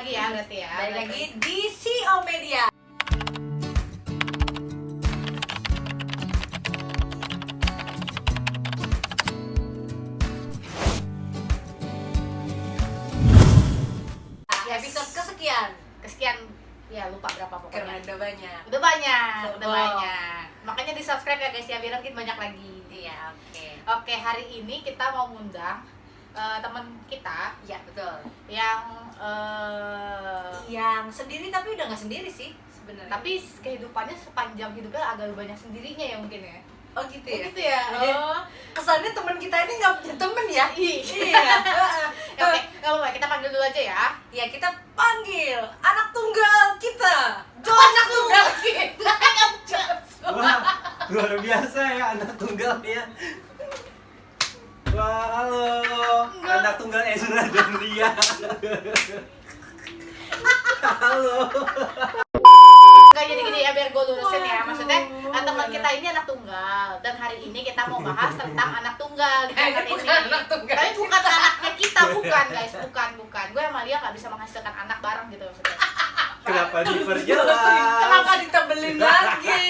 lagi ya berarti ya. Balik lagi di CEO Media. Episode kesekian ya, lupa berapa karena pokoknya. udah banyak. Udah banyak. Makanya di-subscribe ya guys ya, biar makin banyak lagi. Iya, oke. Oke, hari ini kita mau ngundang teman kita Ya, betul. yang sendiri tapi udah nggak sendiri sih sebenarnya. tapi kehidupannya sepanjang hidupnya agak banyak sendirinya ya mungkin ya. Oh gitu ya. Gitu ya. Oh. Kesannya teman kita ini nggak punya temen ya? Iya. Oke, nggak apa-apa, kita panggil dulu aja ya. Ya, kita panggil anak tunggal kita. Anak tunggal kita. Wah, luar biasa ya anak tunggal ya. Wah, halo. Anak tunggal Ezra dan Lia. Halo. Nggak, jadi gini ya, biar gue lurusin ya. Maksudnya teman kita ini anak tunggal, dan hari ini kita mau bahas tentang anak tunggal di tempat ini. anak tunggal. Tapi bukan anaknya kita, bukan guys, bukan. Gue sama Lia nggak bisa menghasilkan anak bareng gitu maksudnya. Kenapa diperjelas? Kenapa ditebelin lagi?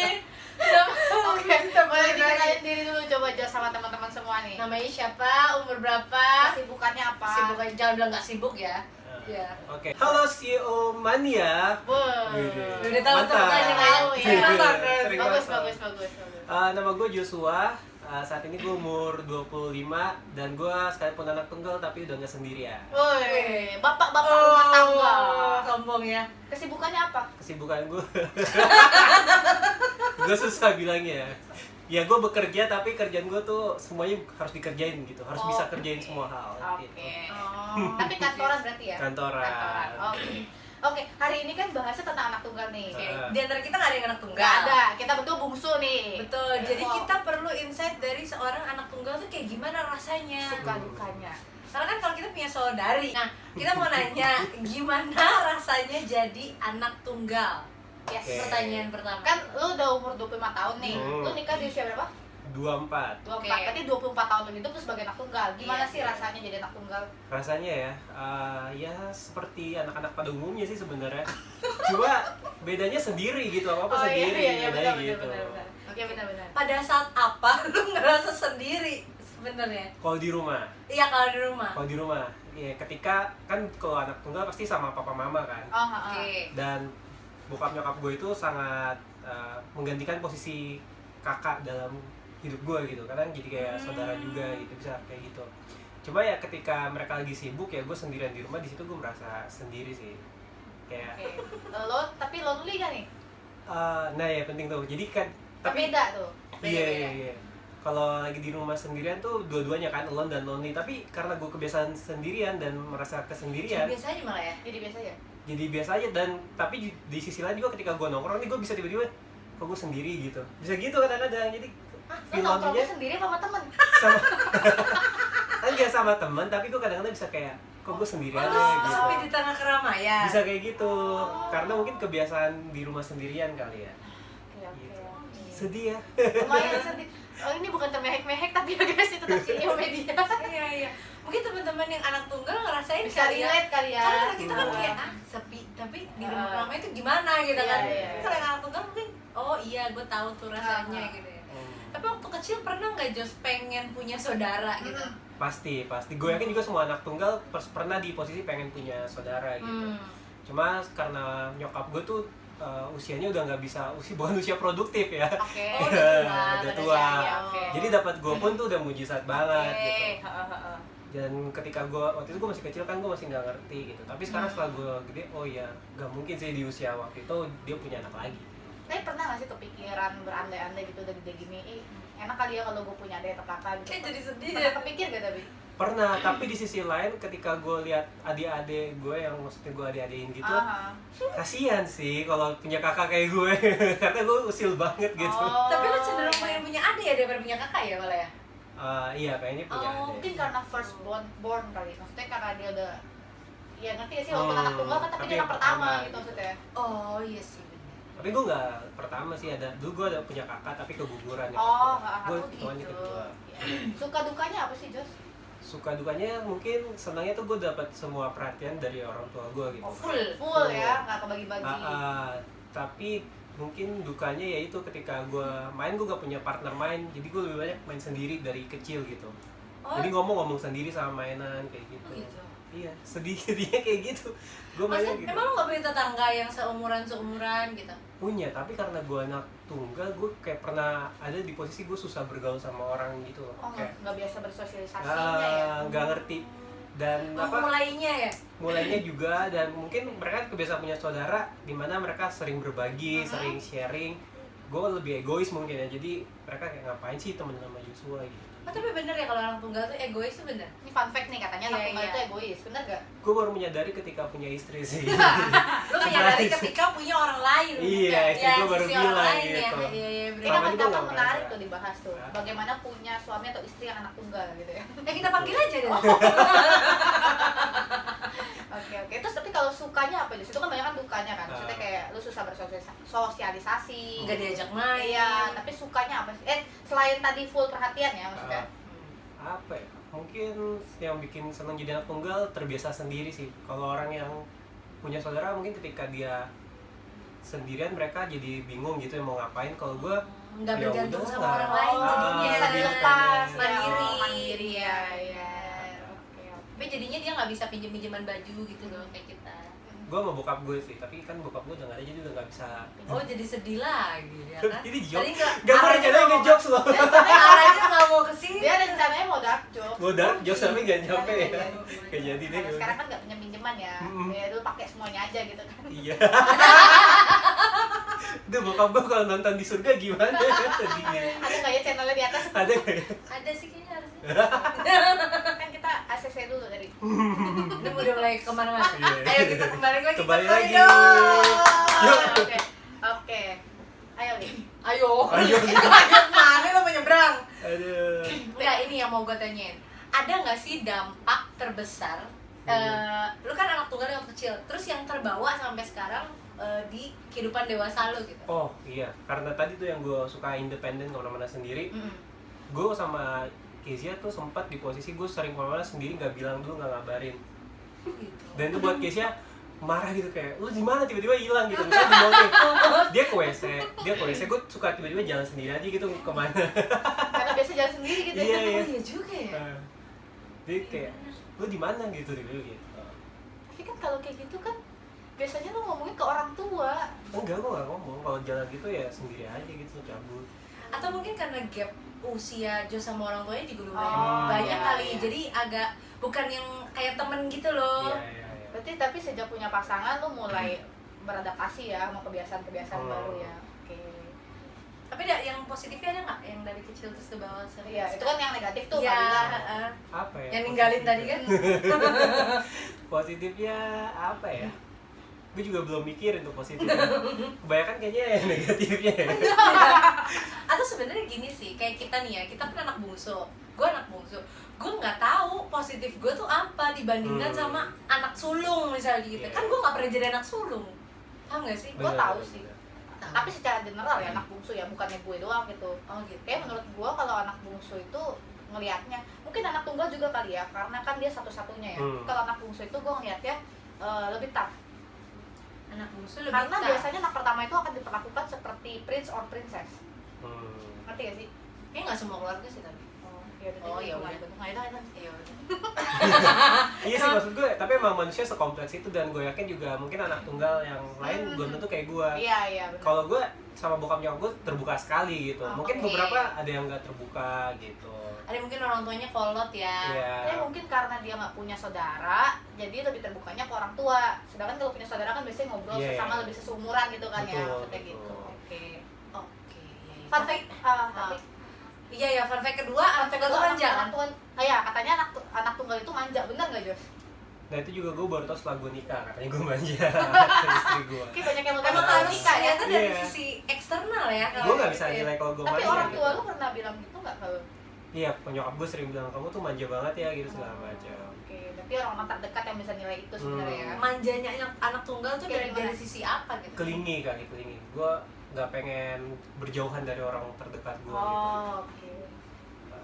Oke, boleh dikenalin diri dulu coba aja sama teman-teman semua nih. Namanya siapa? Umur berapa? Kesibukannya apa? Sibukan, jangan bilang nggak sibuk ya. Ya. Oke. Halo CEO Mania. Wih. Udah tahu Mantap. teman-temannya Tahu ya. Sering Bagus, banget. bagus. Nama gue Joshua. Saat ini gue umur 25 dan gue sekalipun anak tunggal tapi udah nggak sendiri ya. Woi, bapak-bapak rumah tangga. Sombong ya. Kesibukannya apa? Kesibukan gue gue susah bilangnya ya, gue bekerja tapi kerjaan gue tuh semuanya harus dikerjain gitu, harus bisa kerjain semua hal Oke. gitu. Tapi kantoran berarti ya? Kantoran. Oke, hari ini kan bahasnya tentang anak tunggal nih. Di antara kita nggak ada yang anak tunggal. Nggak ada, kita berdua bungsu nih. Betul. Jadi Oh. kita perlu insight dari seorang anak tunggal tuh kayak gimana rasanya. Suka dukanya. Karena kan kalau kita punya saudari, nah kita mau nanya gimana rasanya jadi anak tunggal. Yes. Oke. Pertanyaan pertama. Kan lu udah umur 25 tahun nih. Hmm. Lu nikah di usia berapa? 24. 24. Oke. Berarti 24 tahun lu hidup tuh sebagai anak tunggal. Gimana Iya, sih iya. rasanya jadi anak tunggal? Rasanya ya, ya seperti anak-anak pada umumnya sih sebenarnya. Cuma bedanya sendiri gitu, apa-apa sendiri bedanya gitu. benar. Oke, benar. pada saat apa lu ngerasa sendiri sebenarnya? Kalau di rumah, Iya, kalau di rumah. ya ketika kan kalau anak tunggal pasti sama papa mama kan. Oh, Oke. Dan bokap nyokap gue itu sangat menggantikan posisi kakak dalam hidup gue gitu, kadang jadi kayak saudara juga gitu, bisa kayak gitu. Cuma ya ketika mereka lagi sibuk ya gue sendirian di rumah, di situ gue merasa sendiri sih kayak Oke. Lo tapi lonely kan nih? nah ya penting tuh, jadi kan Tapi beda tuh. iya kalau lagi di rumah sendirian tuh dua-duanya kan alone dan lonely, tapi karena gue kebiasaan sendirian dan merasa kesendirian Biasa aja malah ya. Jadi biasa ya? jadi biasa aja. Dan tapi di sisi lain juga ketika gue nongkrong nih gue bisa tiba-tiba kok gue sendiri gitu, bisa gitu kadang-kadang. Jadi Lo nongkrongnya sendiri apa sama temen? sama enggak sama teman, tapi gue kadang-kadang bisa kayak kok gue sendirian Oh, aja lu gitu, sepi di tengah keramaian. bisa kayak gitu karena mungkin kebiasaan di rumah sendirian kali ya. Oke. Sedih ya. Lumayan sedih. Oh, ini bukan termehek-mehek tapi ya guys, itu tetap CEO Media. Iya. Mungkin teman-teman yang anak tunggal ngerasain Bisa kali ya. relate kali ya. Karena kita kan kayak sepi, tapi di rumah ramai itu gimana gitu Iya, kan. iya. Kalau yang anak tunggal mungkin oh iya gue tahu tuh rasanya gitu ya. Tapi waktu kecil pernah nggak Jos pengen punya saudara gitu? Pasti gue yakin juga semua anak tunggal pernah di posisi pengen punya saudara gitu. Cuma karena nyokap gue tuh usianya udah nggak bisa, bukan usia produktif ya. Oke. Oh, udah udah pada tua. usianya, oke. Jadi dapat gue pun tuh udah mujizat banget Oke. gitu. Heeh. Dan ketika gue waktu itu gue masih kecil kan, gue masih nggak ngerti gitu. Tapi sekarang setelah gue gede, oh ya nggak mungkin sih di usia waktu itu dia punya anak lagi. Tapi pernah gak sih kepikiran berandai-andai gitu udah gede gini, enak kali ya kalau gue punya adik atau kakak gitu. Kayak jadi sedih Pernah ya. kepikir gak tapi? Pernah, tapi di sisi lain ketika gue lihat adik-adik gue yang maksudnya gue adik-adikin gitu, kasihan sih kalau punya kakak kayak gue. Karena gue usil banget gitu. Tapi lu cenderung pengen punya adik ya daripada punya kakak ya malah ya? Iya, kayaknya punya adik. Mungkin karena first born kali. Maksudnya karena dia udah, ya ngerti gak sih, walaupun anak tunggal kan, tapi tapi dia anak yang pertama pertama gitu gitu. maksudnya. Oh iya sih. Tapi gue nggak pertama sih, dulu gue ada punya kakak tapi keguguran ya. Oh, gue aku hitungannya gitu. kedua. Ya. Suka dukanya apa sih, Jos? suka dukanya mungkin senangnya tuh gue dapat semua perhatian dari orang tua gue gitu. Oh, full ya, nggak kebagi-bagi. Tapi mungkin dukanya yaitu ketika gue main gue gak punya partner main, jadi gue lebih banyak main sendiri dari kecil gitu. Jadi ngomong sendiri sama mainan kayak gitu. Oh, gitu. Iya, sedih-sedihnya kayak gitu. Gue mainnya gitu. Emang lo gak punya tetangga yang seumuran gitu? Punya, tapi karena gue anak tunggal, gue kayak pernah ada di posisi gue susah bergaul sama orang gitu loh. Oh, Kayak nggak biasa bersosialisasinya ya. nggak ngerti. Dan mulainya juga, dan mungkin mereka kebiasaan punya saudara di mana mereka sering berbagi, sering sharing. Gue lebih egois mungkin ya, jadi mereka kayak ngapain sih temen sama Joshua gitu. Oh, tapi bener ya kalau orang tunggal tuh egois tuh bener? Ini fun fact nih, katanya anak tunggal itu egois, bener gak? Gue baru menyadari ketika punya istri sih. Lo menyadari ketika punya orang lain. Iya, istri gue baru bilang gitu. Iya, ini kapan menarik tuh dibahas tuh, bagaimana punya suami atau istri yang anak tunggal gitu ya. Kita panggil aja deh. Oke. Terus tapi kalau sukanya apa? Itu kan banyak kan dukanya kan. Maksudnya kayak lu susah bersosialisasi, nggak diajak main. Iya, tapi sukanya apa sih? Selain tadi full perhatian ya maksudnya. Apa ya? Mungkin yang bikin senang jadi anak tunggal terbiasa sendiri sih. Kalau orang yang punya saudara mungkin ketika dia sendirian mereka jadi bingung gitu mau ngapain. Kalau gue nggak bergantung sama orang lain, jadinya bisa dilepas, mandiri ya. Tapi jadinya dia nggak bisa pinjeman baju gitu loh kayak kita. Gue sama bokap gue sih, tapi kan bokap gue udah gak ada jadi udah gak bisa. Oh, jadi sedih lagi ya kan? Ini jokes, Tadi gak mau rencananya nge-jokes loh. arahnya nggak mau kesini. Dia rencananya mau dark jokes. Mau dark jokes tapi gak nyampe ya. Kayak jadi deh. Kalau sekarang kan gak punya pinjaman ya. Ya dulu pakai semuanya aja gitu kan. Iya. Duh, bokap gue kalau nonton di surga gimana ya tadinya. Ada nggak ya channelnya di atas? Ada gak ya? Ada sih kayaknya harusnya. Kan kita ACC dulu tadi. Ini udah mulai kemana-mana. Iya. Ayo kita kembali lagi. Kembali lagi. Yuk. Oke. Ayo nih. Ayo. Ayo. Mana lo mau nyebrang? Aduh. Enggak, ini yang mau gue tanyain. Ada nggak sih dampak terbesar? Lu kan anak tunggal yang kecil, terus yang terbawa sampai sekarang di kehidupan dewasa lu gitu. Oh iya, karena tadi tuh yang gue suka independen kemana-mana sendiri. Gue sama Kezia tuh sempat di posisi gue sering kemana-mana sendiri, nggak bilang dulu, nggak ngabarin. Gitu. Dan itu buat Kezia marah gitu, kayak lu di mana tiba-tiba hilang gitu. Misalnya di mall dia ke WC, gue suka tiba-tiba jalan sendiri aja gitu kemana. Karena biasa jalan sendiri gitu. Iya. Oh iya juga ya. Dia kayak lu di mana gitu gitu. Tapi kan kalau kayak gitu kan biasanya lu ngomongin ke orang tua. Enggak, gue nggak ngomong. Kalau jalan gitu ya sendiri aja gitu, cabut. Atau mungkin karena gap usia Jo sama orang tuanya juga lumayan banyak iya, kali. iya. Jadi agak bukan yang kayak temen gitu loh. Iya. Berarti tapi sejak punya pasangan lu mulai beradaptasi ya sama kebiasaan-kebiasaan baru ya. Oke. Tapi yang positifnya ada nggak yang dari kecil terus ke bawah sampai Iya, itu kan yang negatif tuh Iya, kan. Apa ya? yang ninggalin tadi kan. Positifnya apa ya? Gue juga belum mikir untuk positifnya. Kebanyakan kayaknya yang negatifnya ya. Atau sebenarnya gini sih, kayak kita nih ya, kita kan anak bungsu. Gue anak bungsu. Gue nggak tahu positif gue tuh apa dibandingkan sama anak sulung misalnya gitu. Yeah. Kan gue nggak pernah jadi anak sulung. Paham nggak sih? Gue tahu sih. Tahu. Tapi secara general ya anak bungsu ya, bukannya gue doang gitu. Oh gitu. Kayak menurut gue kalau anak bungsu itu ngelihatnya, mungkin anak tunggal juga kali ya, karena kan dia satu-satunya ya. Kalau anak bungsu itu gue ngelihatnya lebih tough. Anak bungsu lebih Karena tough. biasanya anak pertama itu akan diperlakukan seperti prince or princess. Ngerti gak sih? Kayaknya nggak semua keluarga sih tapi. Oh iya udah. Iya udah. Iya sih maksud gue, tapi emang manusia sekompleks itu, dan gue yakin juga mungkin anak tunggal yang lain belum tentu kayak gue. Iya benar. Kalau gue sama bokap nyokap gue terbuka sekali gitu. Mungkin oke. beberapa ada yang nggak terbuka gitu. Ada mungkin orang tuanya kolot ya. Iya. Tapi mungkin karena dia nggak punya saudara, jadi lebih terbukanya ke orang tua. Sedangkan kalau punya saudara kan biasanya ngobrol Iya, sesama iya. lebih sesumuran gitu kan ya, Betul, maksudnya betul. gitu. Oke. Oke. Fun fact, tapi Iya ya, fun fact kedua, anak tunggal tuh manja kan? Katanya anak tunggal itu manja, bener nggak Jos? Nah itu juga gue baru tau setelah gue nikah, katanya gue manja ke istri gue. Kayak banyak yang Emang kalau harus nikah ya. ternyata dari Iya. sisi eksternal ya. Gue nggak bisa nilai kalau gue Tapi manja. orang tua gitu. lu pernah bilang gitu nggak kalau? Iya, penyokap gue sering bilang kamu tuh manja banget ya gitu segala macam. Oke, tapi orang terdekat yang bisa nilai itu sebenarnya ya. Manjanya anak tunggal tuh Kayak dari gimana? sisi apa gitu? Kelingi kali, kelingi. Gue nggak pengen berjauhan dari orang terdekat gue gitu. Oke.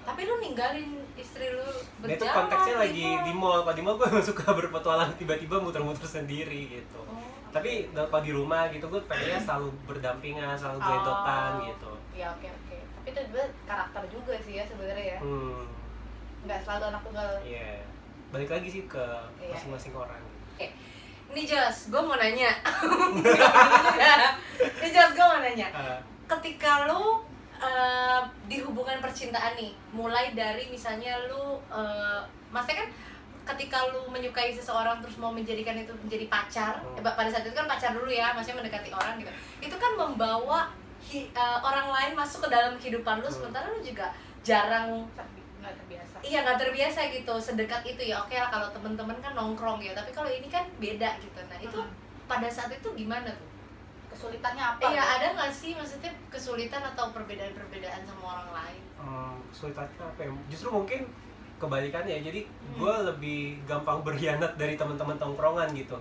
Tapi lu ninggalin istri lu Dia tuh berjalan konteksnya lagi di mall. mall. Kalau di mall gue suka berpetualang tiba-tiba muter-muter sendiri gitu. Oh. Tapi kalau di rumah gitu gue pengennya selalu berdampingan, selalu gelendotan gitu. Ya oke. Tapi itu juga karakter juga sih ya sebenarnya ya. Nggak selalu anak tunggal. Iya. Balik lagi sih ke Iya. masing-masing orang. Oke. Ini Jos, gue mau nanya. Ini Jos, gue mau nanya. Ketika lu di hubungan percintaan nih, mulai dari misalnya lu maksudnya kan ketika lu menyukai seseorang terus mau menjadikan itu menjadi pacar, pada saat itu kan pacar dulu ya, maksudnya mendekati orang gitu. Itu kan membawa orang lain masuk ke dalam kehidupan lu, sementara lu juga jarang Nggak terbiasa. iya nggak terbiasa gitu sedekat itu ya. Oke lah kalau temen-temen kan nongkrong ya, tapi kalau ini kan beda gitu. Nah itu pada saat itu gimana tuh? Kesulitannya apa? Iya ada nggak sih maksudnya kesulitan atau perbedaan-perbedaan sama orang lain? Kesulitannya apa ya? Justru mungkin kebalikannya. Jadi gue lebih gampang berkhianat dari teman-teman tongkrongan gitu.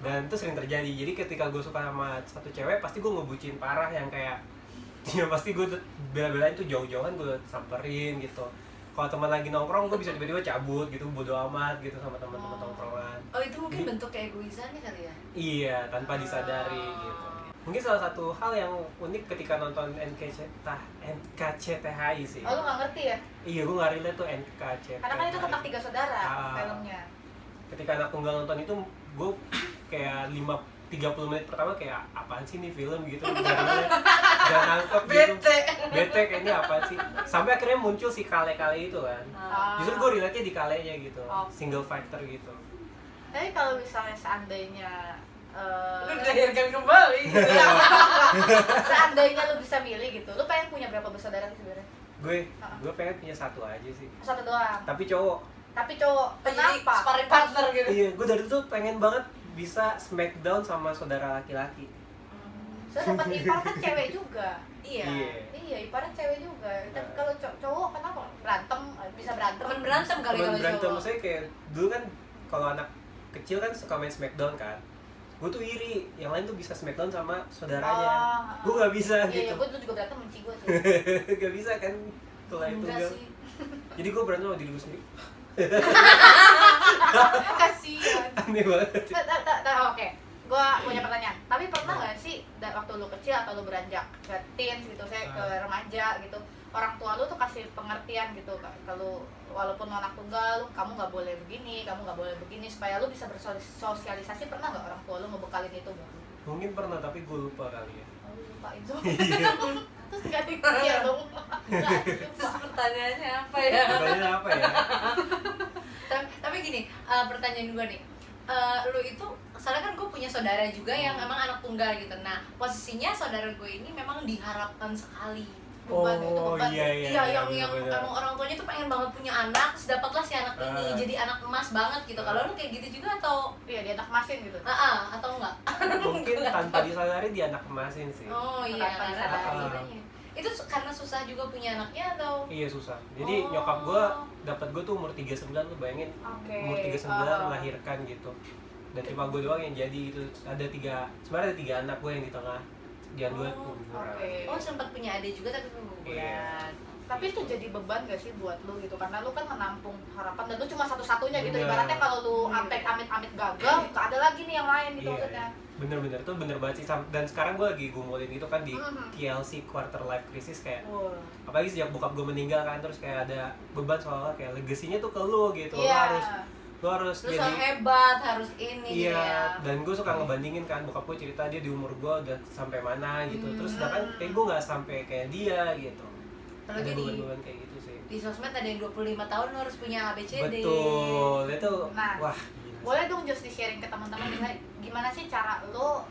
Dan itu sering terjadi. Jadi ketika gue suka sama satu cewek, pasti gue ngebucin parah yang kayak ya pasti gue bela-belain tuh jauh-jauhan gue samperin gitu. Kalau teman lagi nongkrong, gue bisa tiba-tiba cabut gitu, bodo amat gitu sama teman-teman tongkrongan. Oh itu mungkin bentuk keegoisannya kali ya? Iya, tanpa disadari gitu. Mungkin salah satu hal yang unik ketika nonton NKCTHI sih. Oh lu nggak ngerti ya? Iya, gue nggak relate tuh NKCTHI. Karena kan itu tentang 3 saudara Ah. filmnya. Ketika anak tunggal nonton itu, gue kayak 30 menit pertama kayak apaan sih nih film gitu. Gak nangkep gitu. Bete kayaknya apaan sih. Sampai akhirnya muncul si Kale-Kale itu kan. Justru gue relate-nya di Kalenya gitu. Oh. Single fighter gitu. Tapi kalau misalnya seandainya Lu dilahirkan kembali gitu ya? seandainya lu bisa milih gitu, lu pengen punya berapa bersaudara sih sebenarnya? Gue pengen punya satu aja sih. Satu doang. Tapi cowok. Tapi cowok, Jadi kenapa? sparring partner gitu. Iya, gue dari itu pengen banget bisa smackdown sama saudara laki-laki. Soalnya dapat ipar kan cewek juga. Iya. Iya, iparnya cewek juga. Tapi kalau cowok kenapa? Berantem, bisa berantem. Temen berantem kali Temen kalau berantem, cowok. maksudnya kayak dulu kan kalau anak kecil kan suka main smackdown kan. Gue tuh iri, yang lain tuh bisa smackdown sama saudaranya. Gue gak bisa Iya, gitu. gue dulu juga berantem benci gue sih. Gak bisa kan kalau itu Enggak enggak. sih. Jadi gue berantem sama diri gue sendiri. Kasian. Aneh banget. Oke, gue punya pertanyaan. Tapi pernah nggak sih waktu lu kecil atau lu beranjak ke teens gitu, saya ke remaja gitu, orang tua lu tuh kasih pengertian gitu, kalau walaupun anak tunggal, kamu nggak boleh begini, kamu nggak boleh begini, supaya lu bisa bersosialisasi. Pernah nggak orang tua lu ngebekalin itu buat lu? Mungkin pernah tapi gue lupa kali ya. Oh, lu lupain dong. Terus nggak dipikir dong. Nggak, Terus lupa. pertanyaannya apa ya? Pertanyaannya apa ya? Tapi gini, pertanyaan gue nih, lu itu, soalnya kan gue punya saudara juga yang emang anak tunggal gitu. Nah, posisinya saudara gue ini memang diharapkan sekali. Beban, itu Oh beban. iya Iya, yang bener-bener. emang orang tuanya tuh pengen banget punya anak, terus dapatlah si anak ini, jadi anak emas banget gitu. Kalau lu kayak gitu juga atau Iya, dia anak masin gitu. atau enggak? Mungkin tanpa disadari dia anak emasin sih. Oh iya, Tanpa karena disadari. itu karena susah juga punya anaknya atau? Iya susah. Jadi Oh. nyokap gue dapat gue tuh umur 39, lu bayangin Oke. umur 39 melahirkan gitu. Dan cuma gue doang yang jadi gitu. Sebenarnya ada 3 anak gue yang di tengah. Dia 2 keguguran. Oke. Oh sempat punya adik juga tapi keguguran. Iya. Tapi itu jadi beban gak sih buat lu gitu, karena lu kan menampung harapan dan lu cuma satu-satunya gitu. Bener. Ibaratnya kalau lu sampai amit-amit gagal, gak ada lagi nih yang lain gitu Iya, maksudnya. bener-bener tuh bener banget sih. Dan sekarang gue lagi gumulin itu kan di Mhm. TLC Quarter Life Crisis kayak Wah. apalagi sejak bokap gue meninggal kan, terus kayak ada beban soalnya kayak legasinya tuh ke lu gitu. Iya. Lu harus Terus jadi harus hebat, harus ini iya, ya. dan gue suka ngebandingin kan, bokap gue cerita dia di umur gue udah sampai mana gitu. Terus sedangkan kayak gue nggak sampai kayak dia gitu. Kalau Ada jadi beban-beban kayak gitu sih. di sosmed ada yang 25 tahun lo harus punya ABCD. Betul, itu Nah, wah gila. Boleh dong just di-sharing ke teman-teman gimana sih cara lo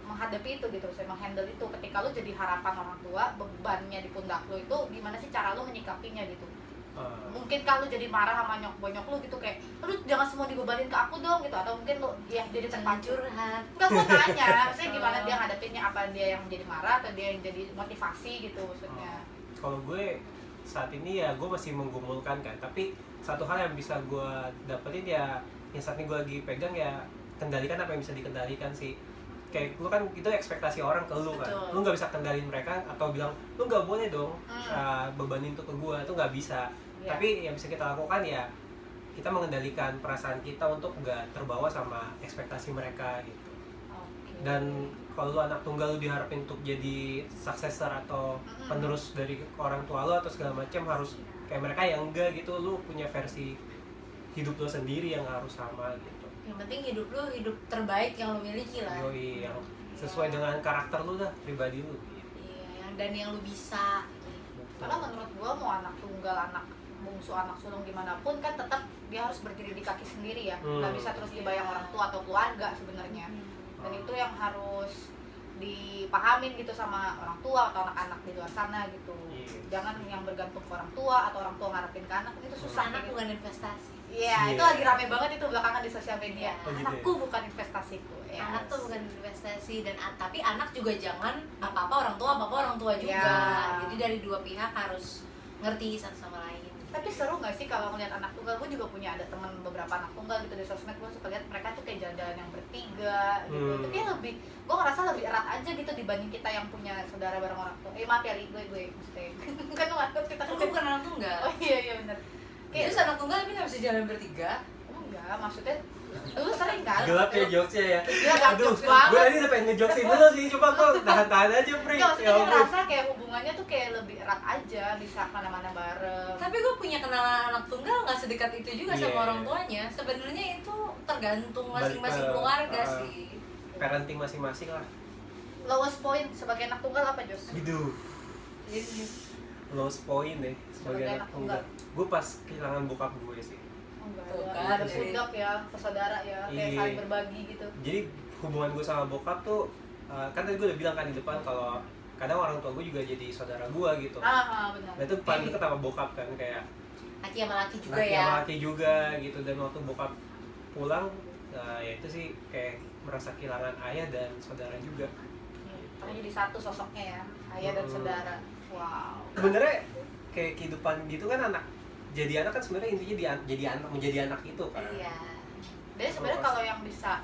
menghadapi itu gitu, saya menghandle itu ketika lo jadi harapan orang tua, bebannya di pundak lo itu gimana sih cara lo menyikapinya gitu? Mungkin kalau jadi marah sama nyok lo gitu kayak lu jangan semua dibebanin ke aku dong gitu, atau mungkin lo ya jadi terpacu. curhat. Enggak, mau tanya saya gimana dia ngadepinnya, apa dia yang jadi marah atau dia yang jadi motivasi gitu maksudnya. Kalau gue saat ini ya gue masih menggumulkan kan, tapi satu hal yang bisa gue dapetin ya yang saat ini gue lagi pegang ya kendalikan apa yang bisa dikendalikan sih. kayak lu kan itu ekspektasi orang ke lu kan. Betul. Lu nggak bisa kendalin mereka atau bilang lu nggak boleh dong bebanin itu ke gua, itu nggak bisa. Iya. Tapi yang bisa kita lakukan ya kita mengendalikan perasaan kita untuk nggak terbawa sama ekspektasi mereka gitu. Oke. Dan kalau lu anak tunggal, lu diharapin untuk jadi successor atau penerus dari orang tua lu atau segala macam, harus kayak mereka yang enggak gitu. Lu punya versi hidup lu sendiri yang harus sama gitu. Yang penting hidup lu hidup terbaik yang lu miliki lah. Yoi, yang sesuai dengan karakter lu dah, pribadi lu gitu. Iya, dan yang lu bisa. Karena menurut gua mau anak tunggal, anak bungsu, anak sulung dimanapun kan tetap dia harus berdiri di kaki sendiri ya, nggak bisa terus dibayang orang tua atau keluarga sebenarnya. Dan itu yang harus dipahamin gitu sama orang tua atau anak-anak di luar sana gitu. Jangan yang bergantung ke orang tua atau orang tua ngarepin ke anak, itu susah. Anak gitu. bukan investasi. Iya, itu lagi rame banget itu belakangan di sosial media. Oh, gitu Anakku bukan investasiku. Yes. Anak tuh bukan investasi, dan tapi anak juga jangan apa-apa orang tua juga. Ya. Jadi dari dua pihak harus ngerti satu sama lain. Tapi seru gak sih kalau ngeliat anak tunggal? Gue juga punya ada teman beberapa anak tunggal gitu di sosmed. Gue suka lihat mereka tuh kayak jalan-jalan yang bertiga gitu. Itu kayak lebih, gue ngerasa lebih erat aja gitu dibanding kita yang punya saudara bareng orang tua. Maaf ya Li, gue maksudnya kan lu nganggep kita Kan gue bukan anak tunggal. Oh iya bener. Terus anak tunggal tapi nggak bisa jalan bertiga. Enggak, maksudnya dulu sering kan. Gelap ya jokesnya ya. Iya, gak Aduh, jokes banget. gue tadi udah pengen ngejoksin dulu sih, coba kok tahan-tahan aja, Pri. Enggak, maksudnya Ya gue ampun. ngerasa kayak hubungannya tuh kayak lebih erat aja, bisa kemana-mana bareng. Tapi gue punya kenalan anak tunggal nggak sedekat itu juga sama Iya. orang tuanya. Sebenarnya itu tergantung Balik masing-masing ke, keluarga sih. Parenting masing-masing lah. Lowest point sebagai anak tunggal apa, Jos? Hidup. Lowest point deh sebagai anak tunggal. Gue pas kehilangan bokap gue sih. Oh, enggak Tuh ada. kan, Ada jadi- pundak ya, ke saudara ya, kayak Iya. saling berbagi gitu. Jadi hubungan gue sama bokap tuh kan tadi gue udah bilang kan di depan kalau kadang orang tua gue juga jadi saudara gue gitu. Benar. Nah itu paling deket sama bokap kan, kayak Laki sama laki juga laki ya. sama laki juga gitu. Dan waktu bokap pulang, ya itu sih kayak merasa kehilangan ayah dan saudara juga. Karena jadi satu sosoknya ya, ayah dan saudara. Wow. Sebenarnya kayak kehidupan gitu kan, jadi anak kan sebenarnya intinya menjadi anak itu kan. Iya. Jadi sebenarnya kalau yang bisa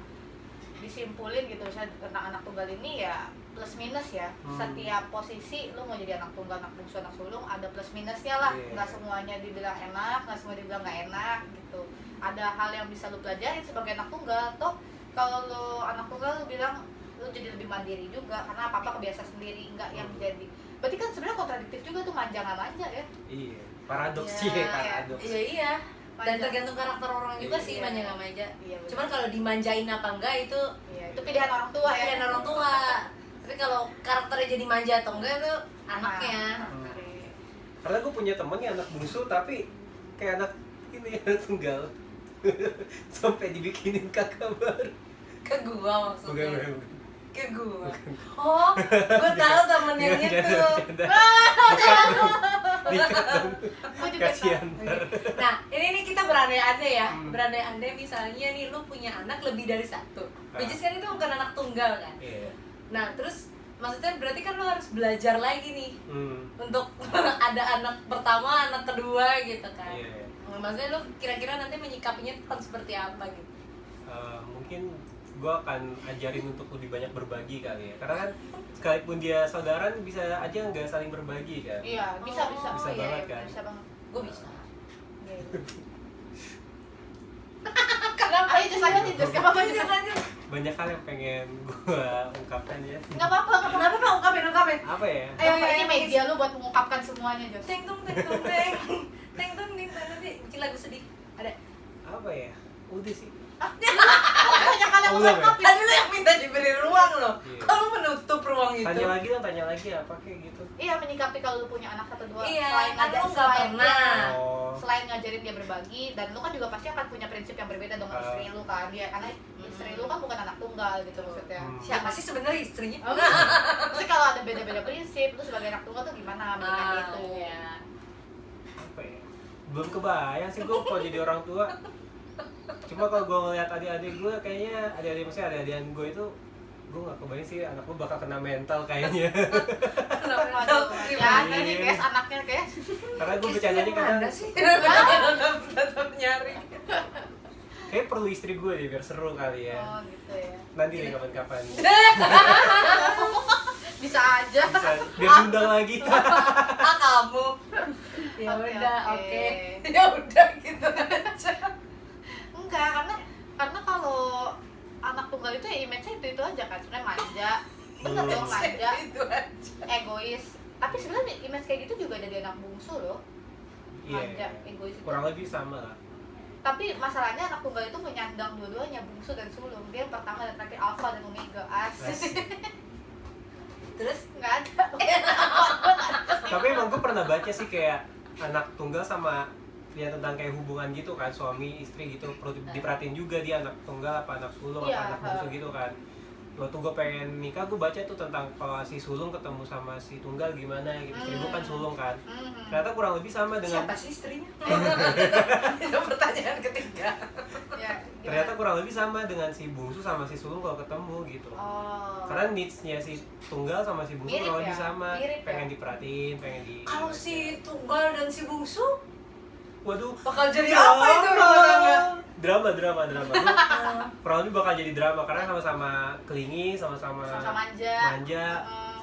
disimpulin gitu misalnya tentang anak tunggal ini ya plus minus ya. Setiap posisi lu mau jadi anak tunggal, anak bungsu, anak sulung ada plus minusnya lah. Iya. Nggak semuanya dibilang enak, nggak semua dibilang nggak enak gitu. Ada hal yang bisa lu pelajarin sebagai anak tunggal. Toh kalau lu anak tunggal lu bilang lu jadi lebih mandiri juga karena apa-apa kebiasa sendiri, nggak yang jadi. Berarti kan sebenarnya kontradiktif juga tuh manja nggak manja ya. Iya, paradoks Iya, sih, paradoks. Iya. Dan Manja. tergantung karakter orang juga sih, Iya. manja nggak manja. Iya, bener. Cuman kalau dimanjain apa enggak itu Iya, itu pilihan orang tua ya. pilihan orang tua. Tapi kalau karakternya jadi manja atau enggak itu anaknya. Oke. Karena gue punya temen yang anak bungsu tapi kayak anak ini anak tunggal. Sampai dibikinin kakak baru. Ke gua maksudnya. Bukan. Ke gua. Oh, gua tahu temen yang itu. Dikat dong. Gua juga Kasihan. Nah, ini kita berandai-andai ya. Hmm. Berandai-andai misalnya nih lu punya anak lebih dari satu. Which is kan itu bukan anak tunggal kan. Iya. Nah, terus maksudnya berarti kan lu harus belajar lagi nih untuk ada anak pertama, anak kedua gitu kan. Iya. Maksudnya lu kira-kira nanti menyikapinya akan seperti apa gitu. Mungkin gue akan ajarin untuk lebih banyak berbagi kali ya, karena kan sekalipun dia saudara bisa aja nggak saling berbagi kan. Iya, bisa. Oh, Bisa Iya, banget iya, kan? Bisa banget. Gue bisa. Iya, iya. Kenapa? Ayo just lanjut, just gak apa-apa, just lanjut. Banyak hal yang pengen gue ungkapkan ya. Gak apa-apa, gak apa-apa. Kenapa Pak? Ungkapin. Apa ya? Ayo, Yang penting ayo, media lu buat mengungkapkan semuanya, Jos. Teng tung teng tung teng. Teng tung teng tung nanti bikin lagu sedih. Ada. Apa ya? Udah sih. Banyak hal yang Belum ya? mengungkapin. Tadi lu yang minta diberi ruang loh. Iya. Kalau menutup ruang itu. Tanya lagi apa kayak gitu. Iya, menyikapi kalau lu punya anak satu dua. Iya, selain kan lu nggak selain pernah. Oh. selain ngajarin dia berbagi, dan lu kan juga pasti akan punya prinsip yang berbeda dengan istri lu kan. Dia karena istri lu kan bukan anak tunggal gitu maksudnya. Siapa sih sebenarnya istrinya? Oh, Terus kalau ada beda-beda prinsip, lu sebagai anak tunggal tuh gimana menyikapi itu? Iya. Apa ya? Belum kebayang sih gue kalau jadi orang tua. Cuma kalau gue ngeliat adik-adik gue, kayaknya adik-adikan gue itu, gue gak kebayang sih anak gue bakal kena mental kayaknya. Waduh, ya ada nih guys anaknya guys. Karena gue bercandanya kadang Ada sih. Tetap nyari. kayak kayak perlu istri gue deh biar seru kali ya. Oh gitu ya. Nanti deh kapan-kapan. Bisa aja. Bisa biar diundang lagi. Kamu. Ya Oke, udah, oke. oke. Ya udah gitu aja. Enggak, karena kalau anak tunggal itu ya image-nya itu aja kan, sebenarnya manja. Bener dong, manja, Itu aja. egois. Tapi sebenarnya image kayak gitu juga ada di anak bungsu loh. Manja, Iya. egois itu. Kurang lebih sama lah. Tapi masalahnya anak tunggal itu menyandang dua-duanya, bungsu dan sulung. Dia yang pertama dan terakhir, alpha dan omega. Asik. Terus Nggak ada. Tapi emang gue pernah baca sih kayak anak tunggal sama ya tentang kayak hubungan gitu kan, suami istri gitu perlu diperhatiin juga dia anak tunggal apa anak sulung Iya, apa anak bungsu gitu kan. Waktu gue pengen nikah gue baca tuh tentang kalau si sulung ketemu sama si tunggal gimana gitu. Istri gue kan sulung kan. Ternyata kurang lebih sama dengan siapa sih istrinya? Itu pertanyaan ketiga. Ya, ternyata kurang lebih sama dengan si bungsu sama si sulung kalau ketemu gitu. Oh. Karena needs-nya si tunggal sama si bungsu Mirip kurang lebih ya? sama, Mirip pengen ya? diperhatiin, pengen di. Kalau si tunggal dan si bungsu waduh, bakal jadi apa itu rumah tangga? drama. Kurang lebih bakal jadi drama karena sama-sama kelingi, sama-sama manja.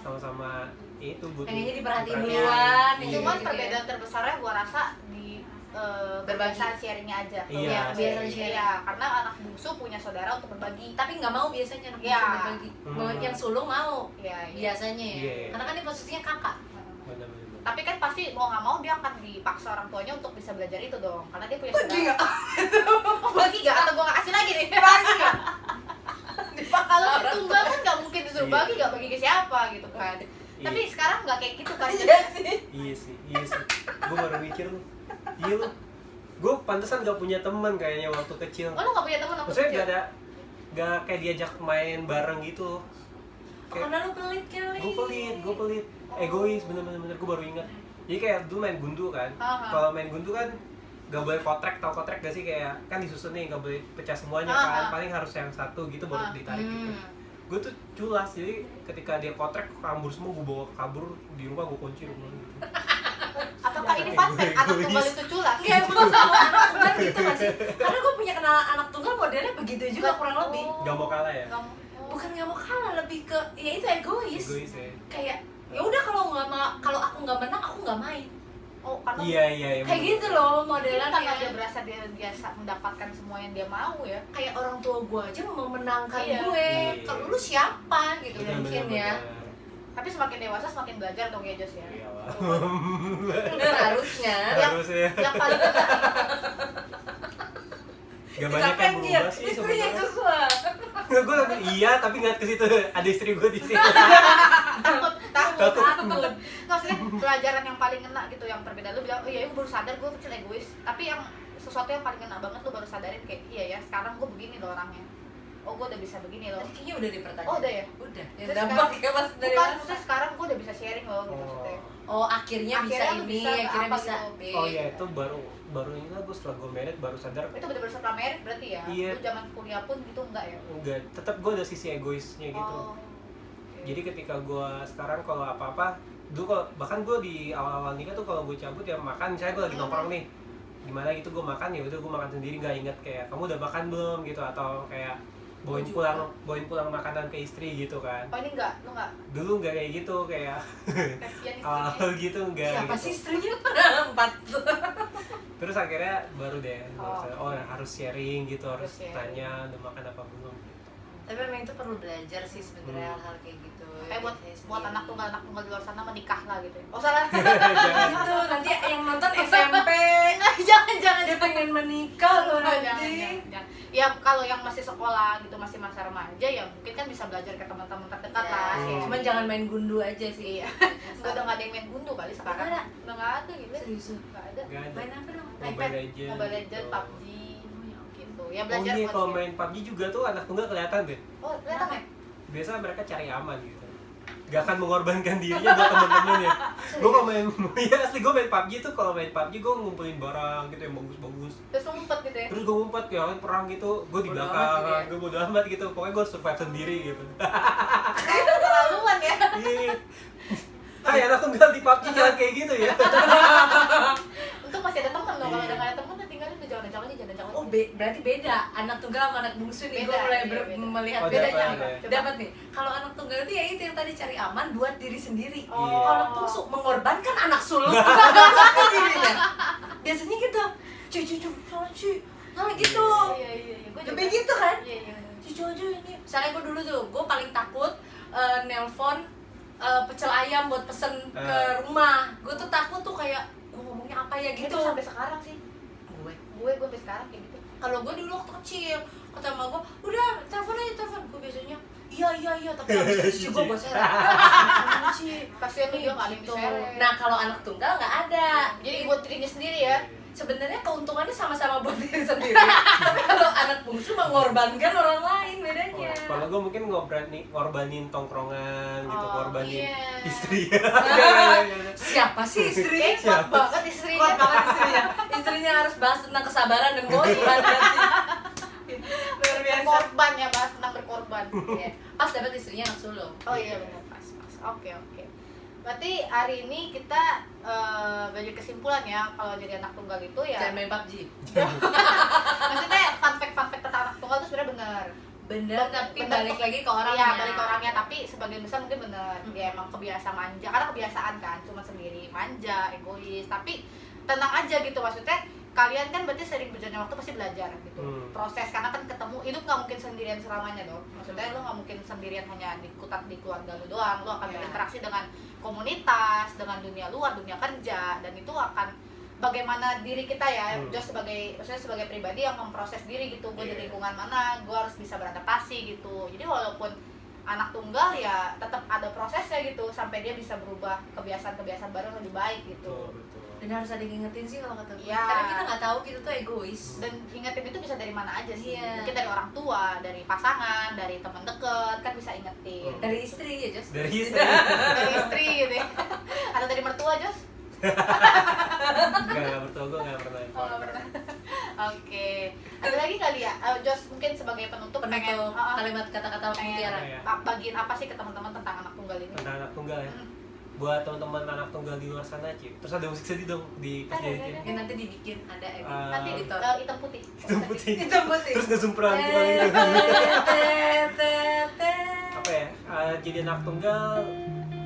sama-sama itu butuh. Pengennya diperhatiin perhatian. duluan, Iya. Cuman gitu ya. perbedaan terbesarnya gua rasa di kebiasaan sharingnya aja. Iya, kebiasaan sharing. Iya, karena anak bungsu punya saudara untuk berbagi. Tapi nggak mau biasanya anak Iya. bungsu berbagi. Yang sulung mau Iya, iya. biasanya ya. Iya, iya. Karena kan ini posisinya kakak. Benar-benar. Tapi kan pasti mau nggak mau dia akan dipaksa orang tuanya untuk bisa belajar itu dong, karena dia punya Bagi saudara. nggak? Bagi nggak? Atau gua nggak kasih lagi nih? Bagi nggak? Kalau tunggal kan nggak mungkin disuruh Iya. bagi, nggak bagi ke siapa gitu kan. Iya. Tapi sekarang nggak kayak gitu kan. Iya sih. Iya sih. Gue baru mikir lu. Iya lu. Gue pantesan gak punya teman kayaknya waktu kecil. Oh, lu nggak punya teman waktu Maksudnya kecil? gak kayak diajak main bareng gitu. Karena lu pelit kali. Gue pelit. Egois bener-bener gue baru ingat. Jadi kayak dulu main gundu kan. Aha. Kalau main gundu kan gak boleh kotrek, tau kotrek gak sih, kayak kan disusun nih gak boleh pecah semuanya Aha. kan. Paling harus yang satu gitu baru ditarik gitu. Gue tuh culas, jadi ketika dia kotrek kabur semua, gue bawa kabur di rumah, gue kunci rumah gitu. Apakah ini fun fact? Anak tunggal itu culas? Enggak, emang sama anak tunggal gitu gak sih? Karena gue punya kenalan anak tunggal modelnya begitu juga kurang lebih. Gak mau kalah ya? Nggak mau. Bukan nggak mau kalah, lebih ke ya itu egois. Egois ya? Kayak ya udah kalau aku nggak menang aku nggak main. Oh, karena Iya. Kayak gitu loh mungkin modelan karena dia kayak berasa dia biasa mendapatkan semua yang dia mau ya. kayak orang tua gue aja mau memenangkan Iya. gue. Iya. Kalau lu siapa gitu Bener, mungkin bener, ya. bener. Tapi semakin dewasa semakin belajar dong ya Jos ya. Iya lah. Bener, harusnya. Harus ya. Yang paling kena Gak banyak yang berubah sih istrinya sebenarnya. Joshua. Gue lagi iya tapi ngeliat ke situ ada istri gue di sini. takut. Takut. Maksudnya pelajaran yang paling kena gitu, yang perbedaan lu bilang, oh iya gue baru sadar gue kecil egois. Tapi yang sesuatu yang paling kena banget lu baru sadarin kayak iya ya sekarang gue begini loh orangnya. Oh gue udah bisa begini loh. Tadi kayaknya udah dipertanyaan. Oh udah ya? Udah. Yang Terus dampak ya pas dari Bukan, masa. maksudnya sekarang gue udah bisa sharing loh gitu maksudnya. Oh akhirnya bisa lu ini, ke akhirnya apa bisa. gitu. Oh iya itu baru ini lah gue setelah gue married baru sadar. Itu bener-bener setelah merit berarti ya? Iya. Lu zaman kuliah pun gitu enggak ya? Enggak, tetap gue ada sisi egoisnya gitu. Oh, oke. Jadi ketika gue sekarang kalau apa-apa, dulu kalau bahkan gue di awal-awal nikah tuh kalau gue cabut ya makan, misalnya gue lagi nongkrong nih, gimana gitu gue makan ya udah gue makan sendiri, nggak inget kayak kamu udah makan belum gitu, atau kayak bawain pulang makanan ke istri gitu kan. Oh ini enggak? Lu enggak? Dulu nggak kayak gitu, kayak Kasian awal istrinya. gitu enggak Siapa gitu. sih istrinya? 4. Terus akhirnya baru deh Oh. harus sharing gitu, harus Harus sharing. tanya udah makan apa belum gitu. Tapi memang itu perlu belajar sih sebenarnya hal-hal kayak gitu. Kayak buat Biasanya buat sendiri. anak tunggal di luar sana menikah lah gitu ya. Oh salah. Jangan. Gitu, nanti yang nonton SMP jangan. dia pengen menikah loh Jangan, nanti. jangan. Ya kalau yang masih sekolah gitu, masih masa remaja ya mungkin kan bisa belajar ke teman-teman terdekat lah. Ya. Cuman jangan main gundu aja sih. Iya. Udah nggak ada yang main gundu kali sekarang. Nggak ada. Udah nggak ada gitu. Serius? Nggak ada. Nggak ada. Main apa dong? Mobile Legends. Mobile Legends, gitu. PUBG, gitu. Ya Oh belajar iya, buat kalau share. main PUBG juga tuh anak tunggal kelihatan deh. Oh, kelihatan ya? Biasa mereka cari aman gitu. Gak akan mengorbankan dirinya buat temen-temennya. Gue kalau main, ya asli gue main PUBG tuh, kalau main PUBG gue ngumpulin barang gitu yang bagus-bagus. Terus lu ngumpet gitu ya? Terus gue ngumpet kayak perang gitu, gue di Bodo amat belakang, gitu ya? gue bodo amat gitu. Pokoknya gue survive sendiri gitu. Keterlaluan ya. Iya. Hai anak tunggal di PUBG jangan kayak gitu ya. Untung masih ada temen loh. Kalau udah nggak ada temen, tinggalin tuh jangan Cocok aja jangan cocok. Oh, berarti beda anak tunggal sama anak bungsu nih. Gue Beda, mulai iya, beda. melihat Oh, bedanya. dapat, ya. Dapat nih. Kalau anak tunggal itu ya itu yang tadi cari aman buat diri sendiri. Oh. Kalau anak bungsu mengorbankan anak sulung untuk dirinya. Biasanya gitu. Cucu, nah gitu. Iya. Gue juga. Lebih gitu kan? Iya. Cucu aja ini. Misalnya gue dulu tuh, gue paling takut nelpon pecel ayam buat pesen ke rumah. Gue tuh takut tuh kayak gue ngomongnya apa ya Gitu gitu. sampai sekarang sih. Gue sampai sekarang kayak gitu. Kalau gue dulu waktu kecil, kata emak gue, udah telepon aja telepon. Gue biasanya iya, tapi habis itu gue seret. Kasian lu dia nggak ada yang Gitu. diseret. Nah kalau anak tunggal nggak ada. Jadi buat dirinya sendiri ya. Sebenarnya keuntungannya sama-sama buat diri sendiri. Tapi kalau anak bungsu mengorbankan orang lain bedanya. Kalau gue mungkin ngorbanin tongkrongan gitu, ngorbanin iya. istri. Siapa sih istri? Kayak kuat banget istrinya. Kuat banget istrinya. Istrinya harus bahas tentang kesabaran dan kewajiban berarti. Luar biasa. Berkorban ya, bahas tentang berkorban. Iya. Pas dapat istrinya anak sulung. Oh iya benar pas. Oke. Berarti hari ini kita belajar kesimpulan ya kalau jadi anak tunggal itu ya. Jangan main PUBG. Maksudnya fun fact tentang anak tunggal itu sebenarnya benar. Bener, tapi Bener. balik lagi ke orangnya. Iya, balik ke orangnya, tapi sebagian besar mungkin benar. Ya emang kebiasaan manja, karena kebiasaan kan, cuma sendiri, manja, egois. Tapi tenang aja gitu, maksudnya kalian kan berarti sering berjalannya waktu pasti belajar gitu. Proses, karena kan ketemu, hidup nggak mungkin sendirian selamanya dong. Maksudnya lo nggak mungkin sendirian hanya dikutat di keluarga lo doang. Lo akan berinteraksi dengan komunitas, dengan dunia luar, dunia kerja, dan itu akan bagaimana diri kita ya, just maksudnya sebagai pribadi yang memproses diri gitu, gue di lingkungan mana, gue harus bisa beradaptasi gitu. Jadi walaupun anak tunggal ya tetap ada prosesnya gitu sampai dia bisa berubah kebiasaan-kebiasaan baru yang lebih baik gitu. Dan harus ada yang ngingetin sih kalau kata gue. Iya. Karena kita nggak tahu kita tuh egois. Dan ingetin itu bisa dari mana aja sih? Iya. Mungkin dari orang tua, dari pasangan, dari teman deket kan bisa ingetin. Dari istri ya, Jos. Dari istri. Dari istri gitu ya. Atau dari mertua, Jos? Enggak bertua, gue nggak pernah. Oh, nggak pernah. Oke. Ada lagi kali ya? Jos mungkin sebagai penutup pengen Kalimat kata-kata mutiara. bagiin apa sih ke teman-teman tentang anak tunggal ini? Tentang anak tunggal ya. Buat teman-teman anak tunggal di luar sana, Cip. Terus ada musik sedih dong di pas Ada. diedit. Ya nanti dibikin ada edit. Nanti editor. hitam putih. Hitam putih. Hitam putih. Terus nge-zoom pelan gitu. Apa Apa ya? Jadi anak tunggal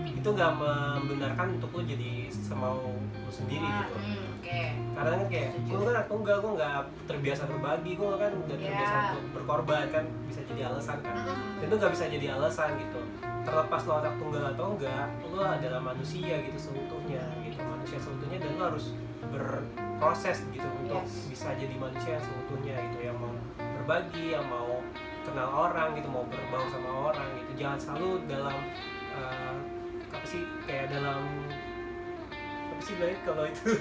itu nggak membenarkan untuk lo jadi semau lo sendiri gitu. Oke. Karena kan kayak gue kan anak tunggal, gue nggak terbiasa berbagi, gue kan udah terbiasa untuk berkorban kan, bisa jadi alasan kan. Dan itu nggak bisa jadi alasan gitu. Terlepas lo anak tunggal atau enggak, lo adalah manusia gitu seutuhnya gitu, manusia seutuhnya, dan lo harus berproses gitu untuk bisa jadi manusia yang seutuhnya gitu, yang mau berbagi, yang mau kenal orang gitu, mau berbaur sama orang gitu. Jangan selalu dalam apa sih, kayak dalam apa sih baik kalau itu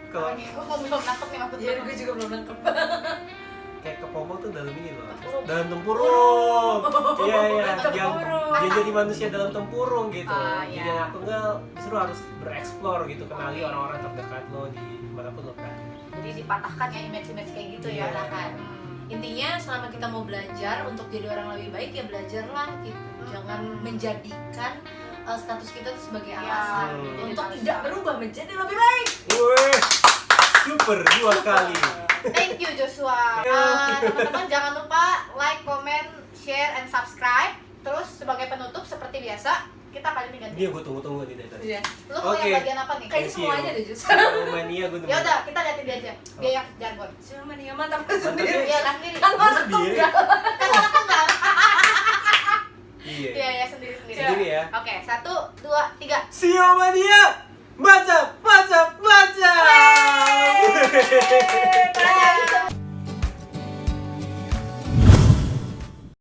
kalau Gue belum nangkep nih maksudnya. Iya, gue juga belum nangkep. kayak kepompong tuh dalam ini loh, dalam tempurung. Iya jangan jadi manusia dalam tempurung gitu. Jadi anak tunggal justru harus bereksplor gitu, kenali orang-orang terdekat lo di manapun lo kan. Jadi dipatahkan ya image-image kayak gitu ya, kan. Intinya selama kita mau belajar untuk jadi orang lebih baik ya belajarlah gitu. Jangan menjadikan status kita itu sebagai alasan untuk tidak berubah menjadi lebih baik. Wih, super 2 kali. Thank you Joshua. Teman-teman jangan lupa like, comment, share, and subscribe. Terus sebagai penutup seperti biasa kita kali ini ganti. Ini yang gue tunggu-tunggu nih dari tadi. Iya. Lu mau yang bagian apa nih? Kayaknya semuanya deh Jus. Mania gue Ya udah kita liatin dia aja. Dia yang jargon. Cuma nih mantap sendiri. Dia kan sendiri. Kan anak sendiri. tunggal. Kan anak tunggal. Iya. Iya sendiri. Sendiri ya. Oke, 1, 2, 3. Sio Mania, baca.